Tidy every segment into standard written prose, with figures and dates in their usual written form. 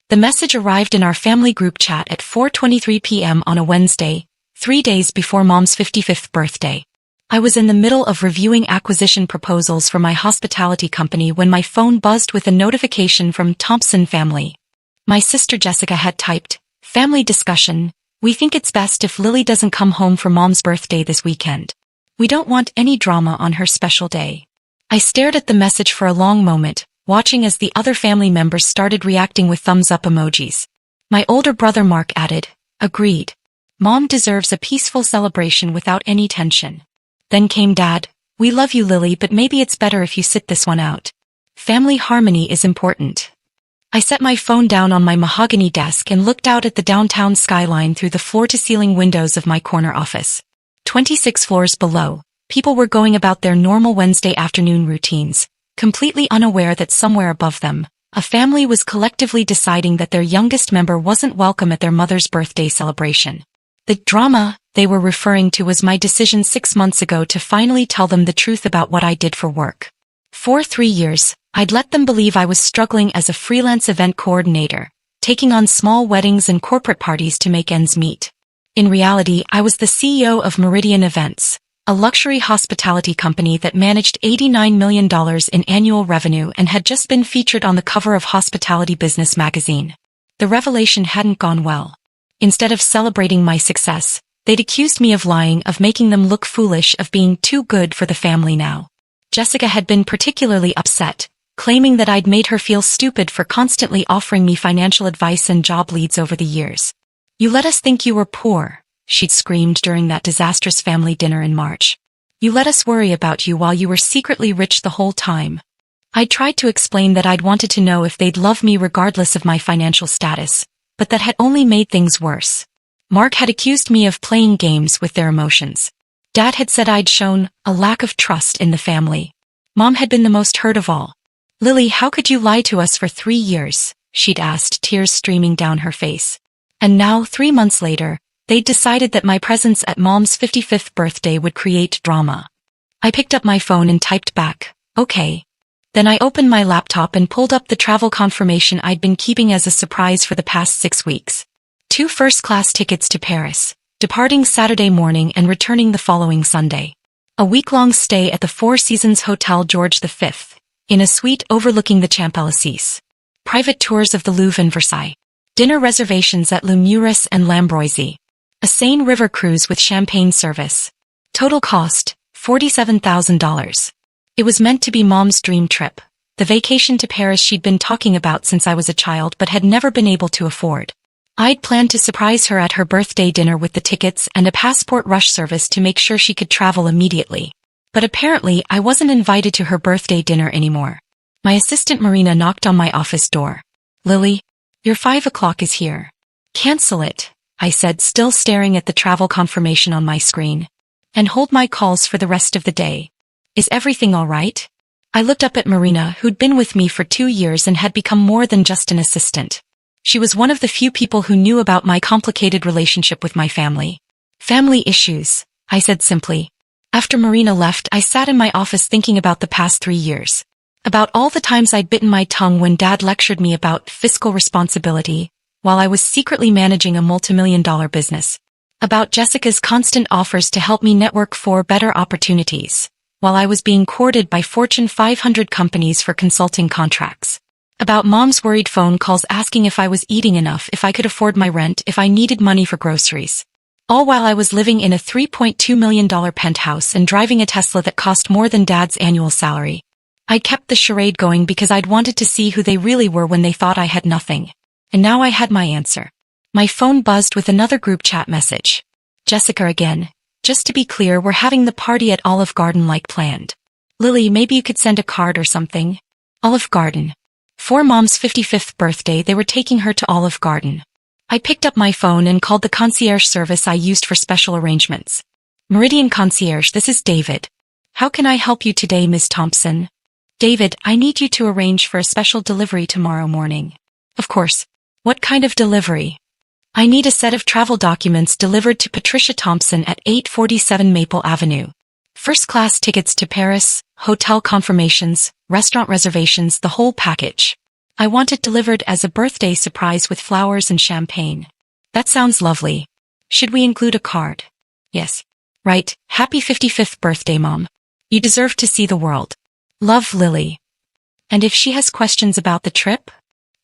The message arrived in our family group chat at 4:23 p.m. on a Wednesday, 3 days before Mom's 55th birthday. I was in the middle of reviewing acquisition proposals for my hospitality company when my phone buzzed with a notification from Thompson family. My sister Jessica had typed, "Family discussion. We think it's best if Lily doesn't come home for Mom's birthday this weekend. We don't want any drama on her special day." I stared at the message for a long moment, watching as the other family members started reacting with thumbs-up emojis. My older brother Mark added, "Agreed. Mom deserves a peaceful celebration without any tension." Then came Dad, "We love you, Lily, but maybe it's better if you sit this one out. Family harmony is important." I set my phone down on my mahogany desk and looked out at the downtown skyline through the floor-to-ceiling windows of my corner office. 26 floors below, people were going about their normal Wednesday afternoon routines, completely unaware that somewhere above them, a family was collectively deciding that their youngest member wasn't welcome at their mother's birthday celebration. The drama they were referring to was my decision 6 months ago to finally tell them the truth about what I did for work. For 3 years, I'd let them believe I was struggling as a freelance event coordinator, taking on small weddings and corporate parties to make ends meet. In reality, I was the CEO of Meridian Events, a luxury hospitality company that managed $89 million in annual revenue and had just been featured on the cover of Hospitality Business magazine. The revelation hadn't gone well. Instead of celebrating my success, they'd accused me of lying, of making them look foolish, of being too good for the family now. Jessica had been particularly upset, claiming that I'd made her feel stupid for constantly offering me financial advice and job leads over the years. "You let us think you were poor," she'd screamed during that disastrous family dinner in March. "You let us worry about you while you were secretly rich the whole time." I tried to explain that I'd wanted to know if they'd love me regardless of my financial status, but that had only made things worse. Mark had accused me of playing games with their emotions. Dad had said I'd shown a lack of trust in the family. Mom had been the most hurt of all. "Lily, how could you lie to us for 3 years?" she'd asked, tears streaming down her face. And now, 3 months later, they'd decided that my presence at Mom's 55th birthday would create drama. I picked up my phone and typed back, "Okay." Then I opened my laptop and pulled up the travel confirmation I'd been keeping as a surprise for the past 6 weeks. 2 first-class tickets to Paris, departing Saturday morning and returning the following Sunday. A week-long stay at the Four Seasons Hotel George V, in a suite overlooking the Champs-Élysées. Private tours of the Louvre and Versailles. Dinner reservations at Le Muris and L'Ambroisie. A Seine River cruise with champagne service. Total cost, $47,000. It was meant to be Mom's dream trip, the vacation to Paris she'd been talking about since I was a child but had never been able to afford. I'd planned to surprise her at her birthday dinner with the tickets and a passport rush service to make sure she could travel immediately. But apparently I wasn't invited to her birthday dinner anymore. My assistant Marina knocked on my office door. "Lily, your 5 o'clock is here." "Cancel it," I said, still staring at the travel confirmation on my screen. "And hold my calls for the rest of the day. Is everything all right?" I looked up at Marina, who'd been with me for 2 years and had become more than just an assistant. She was one of the few people who knew about my complicated relationship with my family. "Family issues," I said simply. After Marina left, I sat in my office thinking about the past 3 years. About all the times I'd bitten my tongue when Dad lectured me about fiscal responsibility, while I was secretly managing a multimillion-dollar business. About Jessica's constant offers to help me network for better opportunities, while I was being courted by Fortune 500 companies for consulting contracts. About Mom's worried phone calls asking if I was eating enough, if I could afford my rent, if I needed money for groceries. All while I was living in a $3.2 million penthouse and driving a Tesla that cost more than Dad's annual salary. I kept the charade going because I'd wanted to see who they really were when they thought I had nothing. And now I had my answer. My phone buzzed with another group chat message. "Jessica again. Just to be clear, we're having the party at Olive Garden like planned. Lily, maybe you could send a card or something." Olive Garden. For Mom's 55th birthday, they were taking her to Olive Garden. I picked up my phone and called the concierge service I used for special arrangements. "Meridian Concierge, this is David. How can I help you today, Ms. Thompson?" "David, I need you to arrange for a special delivery tomorrow morning." "Of course. What kind of delivery?" "I need a set of travel documents delivered to Patricia Thompson at 847 Maple Avenue. First-class tickets to Paris, hotel confirmations, restaurant reservations, the whole package." I want it delivered as a birthday surprise with flowers and champagne. That sounds lovely. Should we include a card? Yes. Right. Happy 55th birthday, Mom. You deserve to see the world. Love, Lily. And if she has questions about the trip,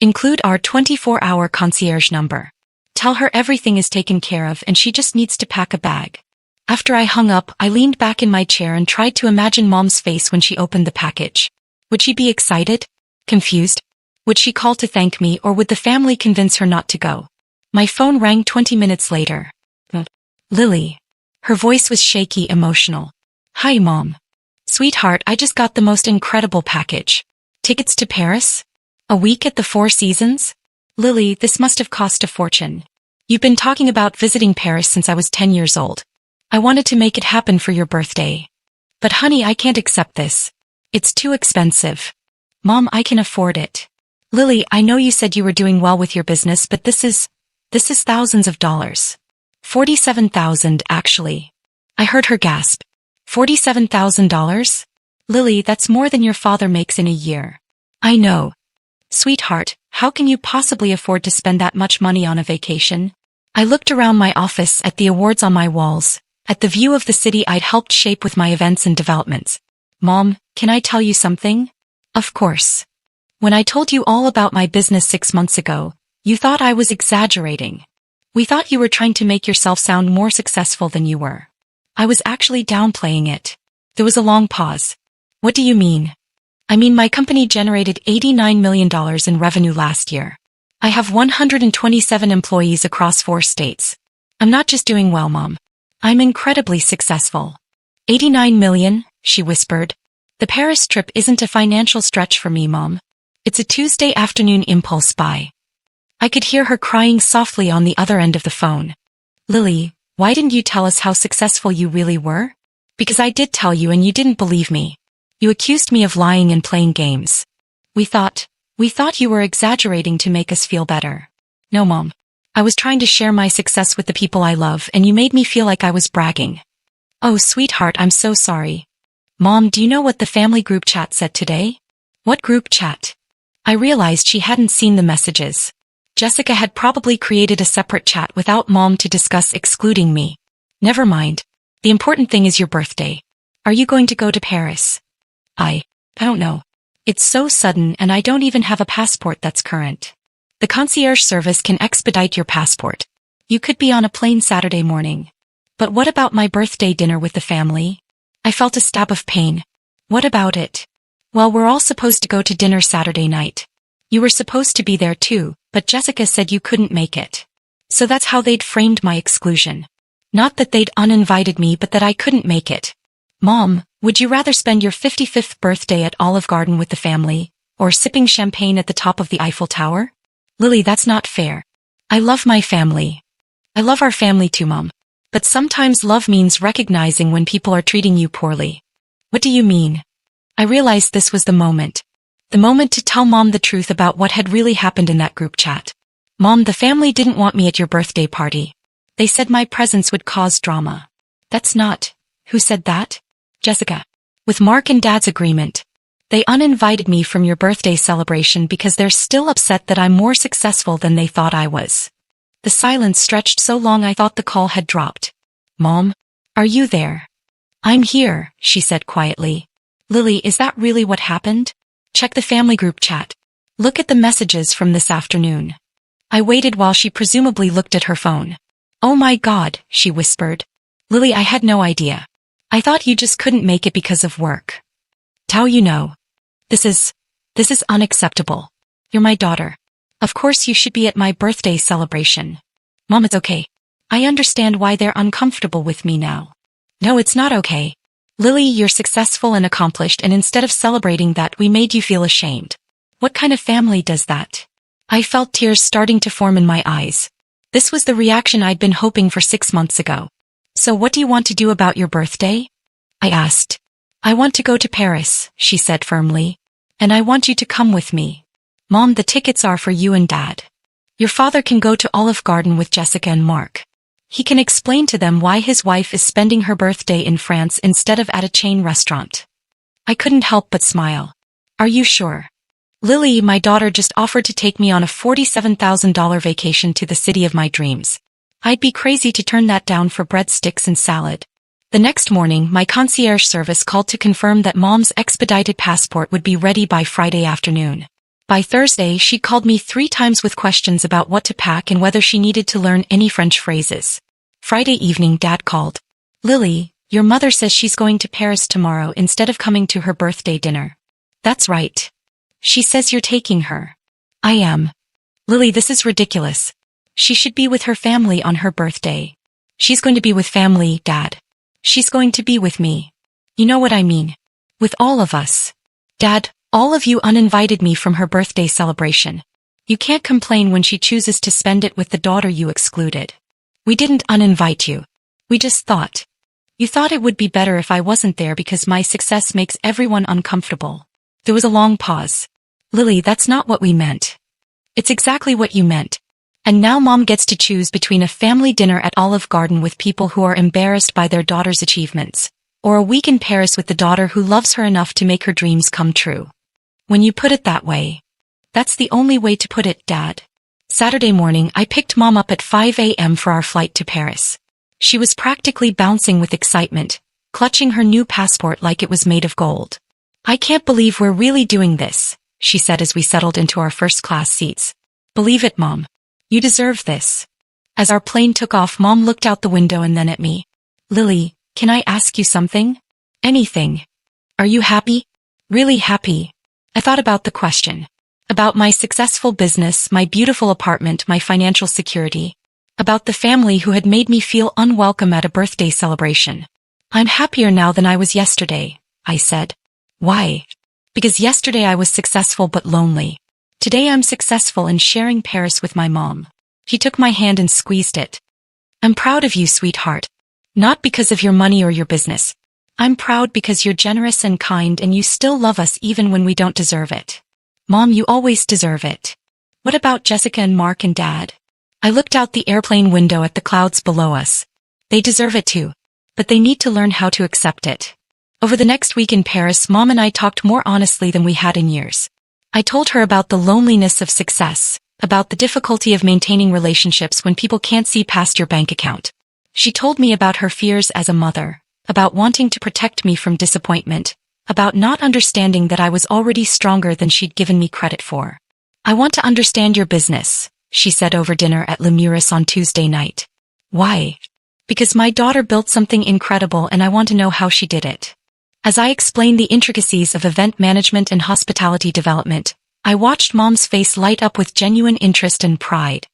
include our 24-hour concierge number. Tell her everything is taken care of and she just needs to pack a bag. After I hung up, I leaned back in my chair and tried to imagine Mom's face when she opened the package. Would she be excited? Confused? Would she call to thank me, or would the family convince her not to go? My phone rang 20 minutes later. Lily. Her voice was shaky, emotional. Hi, Mom. Sweetheart, I just got the most incredible package. Tickets to Paris? A week at the Four Seasons? Lily, this must have cost a fortune. You've been talking about visiting Paris since I was 10 years old. I wanted to make it happen for your birthday. But honey, I can't accept this. It's too expensive. Mom, I can afford it. Lily, I know you said you were doing well with your business, but this is thousands of dollars. 47,000, actually. I heard her gasp. $47,000? Lily, that's more than your father makes in a year. I know. Sweetheart, how can you possibly afford to spend that much money on a vacation? I looked around my office, at the awards on my walls, at the view of the city I'd helped shape with my events and developments. Mom, can I tell you something? Of course. When I told you all about my business 6 months ago, you thought I was exaggerating. We thought you were trying to make yourself sound more successful than you were. I was actually downplaying it. There was a long pause. What do you mean? I mean, my company generated $89 million in revenue last year. I have 127 employees across 4 states. I'm not just doing well, Mom. I'm incredibly successful. 89 million, she whispered. The Paris trip isn't a financial stretch for me, Mom. It's a Tuesday afternoon impulse buy. I could hear her crying softly on the other end of the phone. Lily, why didn't you tell us how successful you really were? Because I did tell you and you didn't believe me. You accused me of lying and playing games. We thought you were exaggerating to make us feel better. No, Mom. I was trying to share my success with the people I love and you made me feel like I was bragging. Oh, sweetheart, I'm so sorry. Mom, do you know what the family group chat said today? What group chat? I realized she hadn't seen the messages. Jessica had probably created a separate chat without Mom to discuss excluding me. Never mind. The important thing is your birthday. Are you going to go to Paris? I don't know. It's so sudden and I don't even have a passport that's current. The concierge service can expedite your passport. You could be on a plane Saturday morning. But what about my birthday dinner with the family? I felt a stab of pain. What about it? Well, we're all supposed to go to dinner Saturday night. You were supposed to be there too, but Jessica said you couldn't make it. So that's how they'd framed my exclusion. Not that they'd uninvited me, but that I couldn't make it. Mom, would you rather spend your 55th birthday at Olive Garden with the family, or sipping champagne at the top of the Eiffel Tower? Lily, that's not fair. I love my family. I love our family too, Mom. But sometimes love means recognizing when people are treating you poorly. What do you mean? I realized this was the moment. The moment to tell Mom the truth about what had really happened in that group chat. Mom, the family didn't want me at your birthday party. They said my presence would cause drama. That's not. Who said that? Jessica. With Mark and Dad's agreement. They uninvited me from your birthday celebration because they're still upset that I'm more successful than they thought I was. The silence stretched so long I thought the call had dropped. Mom, are you there? I'm here, she said quietly. Lily, is that really what happened? Check the family group chat. Look at the messages from this afternoon. I waited while she presumably looked at her phone. Oh my God, she whispered. Lily, I had no idea. I thought you just couldn't make it because of work. Tao, you know. This is unacceptable. You're my daughter. Of course you should be at my birthday celebration. Mom, it's okay. I understand why they're uncomfortable with me now. No, it's not okay. Lily, you're successful and accomplished, and instead of celebrating that, we made you feel ashamed. What kind of family does that? I felt tears starting to form in my eyes. This was the reaction I'd been hoping for 6 months ago. So what do you want to do about your birthday? I asked. I want to go to Paris, she said firmly. And I want you to come with me. Mom, the tickets are for you and Dad. Your father can go to Olive Garden with Jessica and Mark. He can explain to them why his wife is spending her birthday in France instead of at a chain restaurant. I couldn't help but smile. Are you sure? Lily, my daughter just offered to take me on a $47,000 vacation to the city of my dreams. I'd be crazy to turn that down for breadsticks and salad. The next morning, my concierge service called to confirm that Mom's expedited passport would be ready by Friday afternoon. By Thursday, she called me 3 times with questions about what to pack and whether she needed to learn any French phrases. Friday evening, Dad called. Lily, your mother says she's going to Paris tomorrow instead of coming to her birthday dinner. That's right. She says you're taking her. I am. Lily, this is ridiculous. She should be with her family on her birthday. She's going to be with family, Dad. She's going to be with me. You know what I mean. With all of us. Dad, all of you uninvited me from her birthday celebration. You can't complain when she chooses to spend it with the daughter you excluded. We didn't uninvite you. We just thought. You thought it would be better if I wasn't there because my success makes everyone uncomfortable. There was a long pause. Lily, that's not what we meant. It's exactly what you meant. And now Mom gets to choose between a family dinner at Olive Garden with people who are embarrassed by their daughter's achievements, or a week in Paris with the daughter who loves her enough to make her dreams come true. When you put it that way. That's the only way to put it, Dad. Saturday morning, I picked Mom up at 5 a.m. for our flight to Paris. She was practically bouncing with excitement, clutching her new passport like it was made of gold. I can't believe we're really doing this, she said as we settled into our first-class seats. Believe it, Mom. You deserve this. As our plane took off, Mom looked out the window and then at me. Lily, can I ask you something? Anything. Are you happy? Really happy? I thought about the question. About my successful business, my beautiful apartment, my financial security. About the family who had made me feel unwelcome at a birthday celebration. I'm happier now than I was yesterday, I said. Why? Because yesterday I was successful but lonely. Today I'm successful in sharing Paris with my mom. He took my hand and squeezed it. I'm proud of you, sweetheart. Not because of your money or your business. I'm proud because you're generous and kind and you still love us even when we don't deserve it. Mom, you always deserve it. What about Jessica and Mark and Dad? I looked out the airplane window at the clouds below us. They deserve it too. But they need to learn how to accept it. Over the next week in Paris, Mom and I talked more honestly than we had in years. I told her about the loneliness of success, about the difficulty of maintaining relationships when people can't see past your bank account. She told me about her fears as a mother, about wanting to protect me from disappointment, about not understanding that I was already stronger than she'd given me credit for. I want to understand your business, she said over dinner at Le Muris on Tuesday night. Why? Because my daughter built something incredible and I want to know how she did it. As I explained the intricacies of event management and hospitality development, I watched Mom's face light up with genuine interest and pride.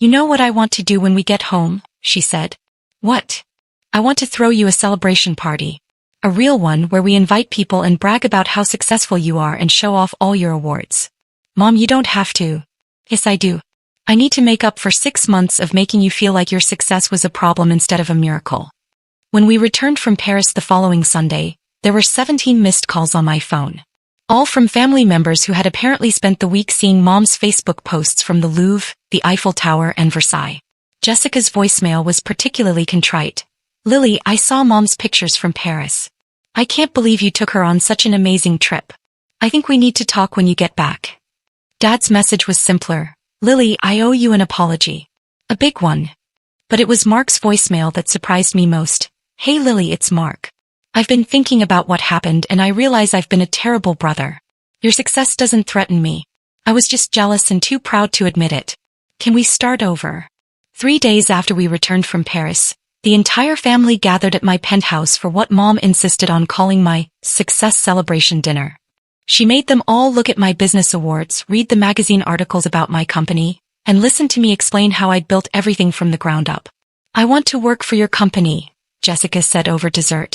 You know what I want to do when we get home, she said. What? I want to throw you a celebration party. A real one where we invite people and brag about how successful you are and show off all your awards. Mom, you don't have to. Yes, I do. I need to make up for 6 months of making you feel like your success was a problem instead of a miracle. When we returned from Paris the following Sunday, there were 17 missed calls on my phone. All from family members who had apparently spent the week seeing Mom's Facebook posts from the Louvre, the Eiffel Tower, and Versailles. Jessica's voicemail was particularly contrite. Lily, I saw Mom's pictures from Paris. I can't believe you took her on such an amazing trip. I think we need to talk when you get back. Dad's message was simpler. Lily, I owe you an apology. A big one. But it was Mark's voicemail that surprised me most. Hey Lily, it's Mark. I've been thinking about what happened and I realize I've been a terrible brother. Your success doesn't threaten me. I was just jealous and too proud to admit it. Can we start over? 3 days after we returned from Paris, the entire family gathered at my penthouse for what Mom insisted on calling my success celebration dinner. She made them all look at my business awards, read the magazine articles about my company, and listen to me explain how I'd built everything from the ground up. I want to work for your company, Jessica said over dessert.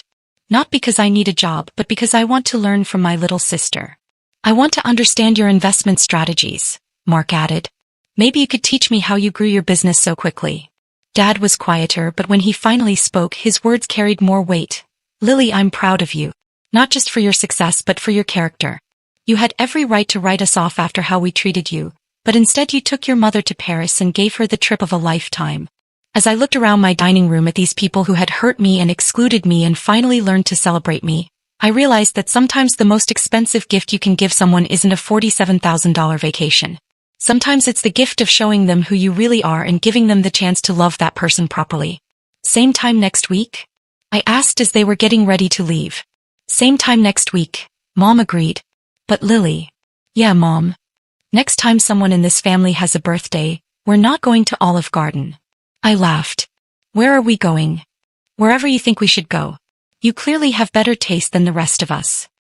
Not because I need a job, but because I want to learn from my little sister. I want to understand your investment strategies, Mark added. Maybe you could teach me how you grew your business so quickly. Dad was quieter, but when he finally spoke, his words carried more weight. Lily, I'm proud of you. Not just for your success, but for your character. You had every right to write us off after how we treated you, but instead you took your mother to Paris and gave her the trip of a lifetime. As I looked around my dining room at these people who had hurt me and excluded me and finally learned to celebrate me, I realized that sometimes the most expensive gift you can give someone isn't a $47,000 vacation. Sometimes it's the gift of showing them who you really are and giving them the chance to love that person properly. Same time next week? I asked as they were getting ready to leave. Same time next week, Mom agreed. But Lily. Yeah, Mom. Next time someone in this family has a birthday, we're not going to Olive Garden. I laughed. Where are we going? Wherever you think we should go. You clearly have better taste than the rest of us.